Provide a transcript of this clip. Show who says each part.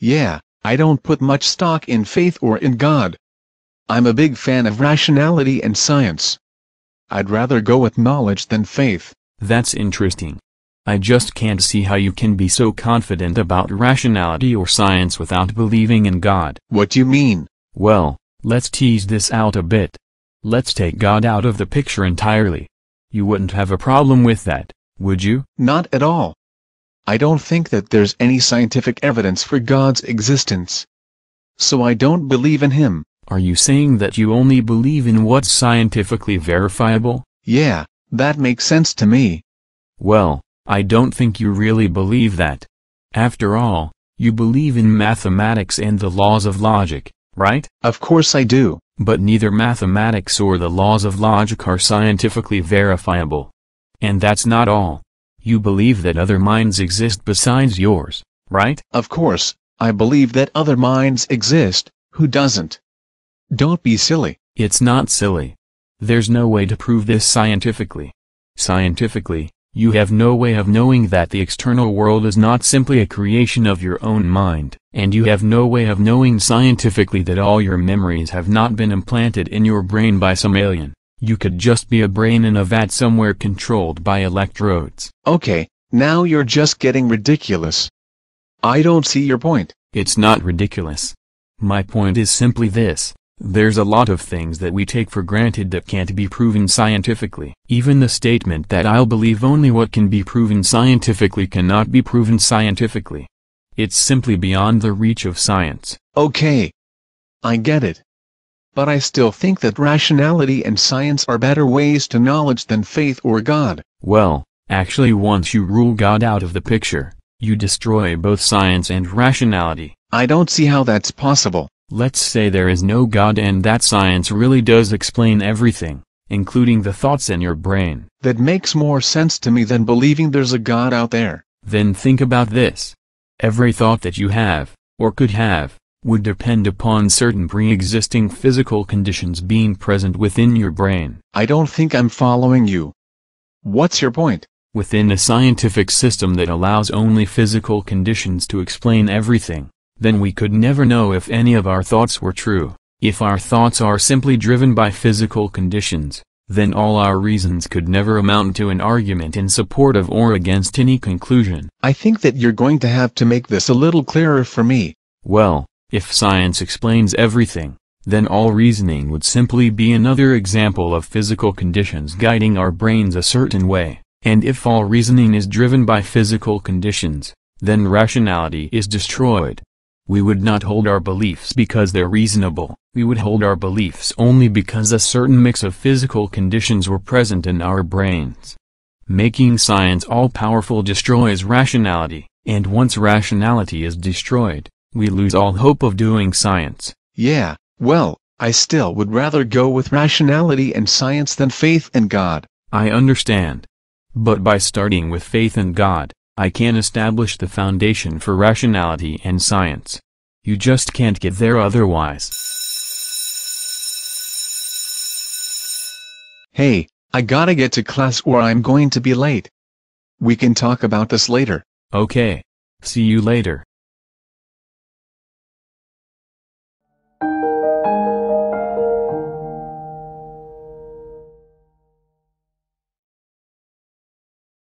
Speaker 1: Yeah, I don't put much stock in faith or in God. I'm a big fan of rationality and science. I'd rather go with knowledge than faith.
Speaker 2: That's interesting. I just can't see how you can be so confident about rationality or science without believing in God.
Speaker 1: What do you mean?
Speaker 2: Well, let's tease this out a bit. Let's take God out of the picture entirely. You wouldn't have a problem with that, would you?
Speaker 1: Not at all. I don't think that there's any scientific evidence for God's existence. So I don't believe in him.
Speaker 2: Are you saying that you only believe in what's scientifically verifiable?
Speaker 1: Yeah, that makes sense to me.
Speaker 2: Well, I don't think you really believe that. After all, you believe in mathematics and the laws of logic, right?
Speaker 1: Of course I do.
Speaker 2: But neither mathematics or the laws of logic are scientifically verifiable. And that's not all. You believe that other minds exist besides yours, right?
Speaker 1: Of course, I believe that other minds exist. Who doesn't? Don't be silly.
Speaker 2: It's not silly. There's no way to prove this scientifically. Scientifically, you have no way of knowing that the external world is not simply a creation of your own mind, and you have no way of knowing scientifically that all your memories have not been implanted in your brain by some alien. You could just be a brain in a vat somewhere controlled by electrodes.
Speaker 1: Okay, now you're just getting ridiculous. I don't see your point.
Speaker 2: It's not ridiculous. My point is simply this. There's a lot of things that we take for granted that can't be proven scientifically. Even the statement that I'll believe only what can be proven scientifically cannot be proven scientifically. It's simply beyond the reach of science.
Speaker 1: Okay. I get it. But I still think that rationality and science are better ways to knowledge than faith or God.
Speaker 2: Well, actually once you rule God out of the picture, you destroy both science and rationality.
Speaker 1: I don't see how that's possible.
Speaker 2: Let's say there is no God and that science really does explain everything, including the thoughts in your brain.
Speaker 1: That makes more sense to me than believing there's a God out there.
Speaker 2: Then think about this. Every thought that you have, or could have, would depend upon certain pre-existing physical conditions being present within your brain.
Speaker 1: I don't think I'm following you. What's your point?
Speaker 2: Within a scientific system that allows only physical conditions to explain everything, then we could never know if any of our thoughts were true. If our thoughts are simply driven by physical conditions, then all our reasons could never amount to an argument in support of or against any conclusion.
Speaker 1: I think that you're going to have to make this a little clearer for me.
Speaker 2: Well, if science explains everything, then all reasoning would simply be another example of physical conditions guiding our brains a certain way. And if all reasoning is driven by physical conditions, then rationality is destroyed. We would not hold our beliefs because they're reasonable. We would hold our beliefs only because a certain mix of physical conditions were present in our brains. Making science all-powerful destroys rationality, and once rationality is destroyed, we lose all hope of doing science.
Speaker 1: Yeah, well, I still would rather go with rationality and science than faith and God.
Speaker 2: I understand. But by starting with faith in God, I can establish the foundation for rationality and science. You just can't get there otherwise.
Speaker 1: Hey, I gotta get to class or I'm going to be late. We can talk about this later.
Speaker 2: Okay. See you later.